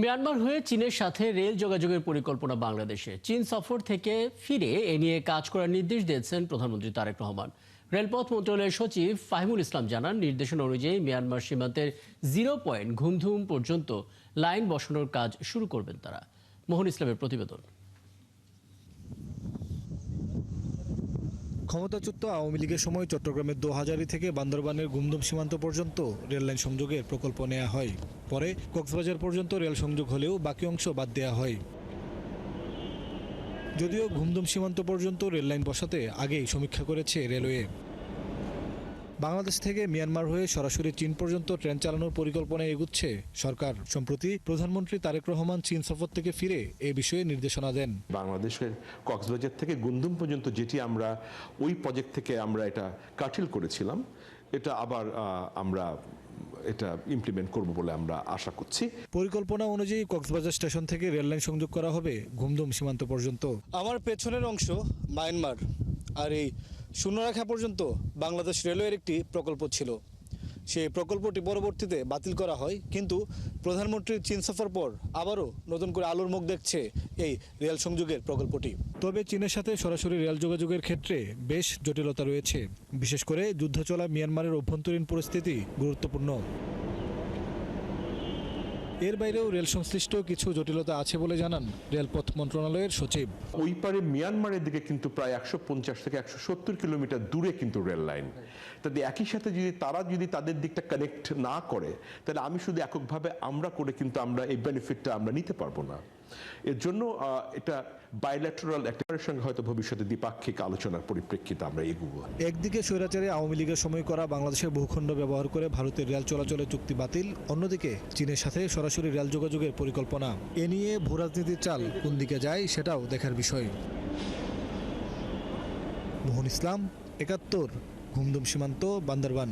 Myanmar হয়ে চীনের সাথে রেল যোগাযোগের পরিকল্পনা বাংলাদেশে। চীন সফর থেকে ফিরে এ নিয়ে কাজ করার নির্দেশ দিয়েছেন প্রধানমন্ত্রী তারেক রহমান। রেলপথ মন্ত্রণালয়ের সচিব ফাহিমুল ইসলাম জানান, নির্দেশনা অনুযায়ী মিয়ানমার সীমান্তের 0 পয়েন্ট ঘুমধুম পর্যন্ত লাইন বসানোর কাজ শুরু করবেন তারা। মোহন ইসলামের প্রতিবেদন। ক্ষমতাচ্যুত আওয়ামী লীগের সময় চট্টগ্রামের দোহাজারী থেকে বান্দরবানের গুমদুম সীমান্ত পর্যন্ত রেললাইন সংযোগের প্রকল্প নেওয়া হয়। পরে কক্সবাজার পর্যন্ত রেল সংযোগ হলেও বাকি অংশ বাদ দেওয়া হয়। যদিও গুমদুম সীমান্ত পর্যন্ত রেললাইন বসাতে আগেই সমীক্ষা করেছে রেলওয়ে। বাংলাদেশ থেকে মিয়ানমার হয়ে সরাসরি চীন পর্যন্ত ট্রেন চালানোর পরিকল্পনায় এগুচ্ছে সরকার। সম্প্রতি প্রধানমন্ত্রী তারেক রহমান চীন সফর থেকে ফিরে এ বিষয়ে নির্দেশনা দেন। বাংলাদেশের কক্সবাজার থেকে গুমদুম পর্যন্ত যেটি আমরা ওই প্রজেক্ট থেকে আমরা এটা কাটিল করেছিলাম, এটা আবার আমরা এটা ইমপ্লিমেন্ট করব বলে আমরা আশা করছি। পরিকল্পনা অনুযায়ী কক্সবাজার স্টেশন থেকে রেললাইন সংযোগ করা হবে গুমদুম সীমান্ত পর্যন্ত। আমার পেছনের অংশ মায়ানমার, আর এই শূন্যরেখা পর্যন্ত বাংলাদেশ রেলওয়ের একটি প্রকল্প ছিল। সেই প্রকল্পটি পরবর্তীতে বাতিল করা হয়, কিন্তু প্রধানমন্ত্রীর চীন সফর পর আবারও নতুন করে আলোর মুখ দেখছে এই রেল সংযোগের প্রকল্পটি। তবে চীনের সাথে সরাসরি রেল যোগাযোগের ক্ষেত্রে বেশ জটিলতা রয়েছে। বিশেষ করে যুদ্ধ চলা মিয়ানমারের অভ্যন্তরীণ পরিস্থিতি গুরুত্বপূর্ণ। এর বাইরেও রেল সংশ্লিষ্ট কিছু জটিলতা আছে বলে জানান রেলপথ মন্ত্রণালয়ের সচিব। ওই পারে মিয়ানমারের দিকে কিন্তু প্রায় 150 থেকে 170 কিলোমিটার দূরে কিন্তু রেল লাইন। তাদের একই সাথে তারা যদি তাদের দিকটা কানেক্ট না করে, তাহলে আমি শুধু এককভাবে আমরা করে কিন্তু আমরা এই বেনিফিটটা আমরা নিতে পারবো না। এর জন্য এটা বাইল্যাটারাল একটার সঙ্গে হয়তো ভবিষ্যতে দ্বিপাক্ষিক আলোচনার পরিপ্রেক্ষিতে আমরা এগোবো। একদিকে স্বৈরাচারে আওয়ামী লীগের সময় করা বাংলাদেশের ভূখণ্ড ব্যবহার করে ভারতের রেল চলাচলের চুক্তি বাতিল, অন্যদিকে চীনের সাথে সরাসরি রেল যোগাযোগের পরিকল্পনা। এ নিয়ে ভূরাজনীতির চাল কোন দিকে যায় সেটাও দেখার বিষয়। মোহন ইসলাম, ৭১, গুমদুম সীমান্ত, বান্দরবান।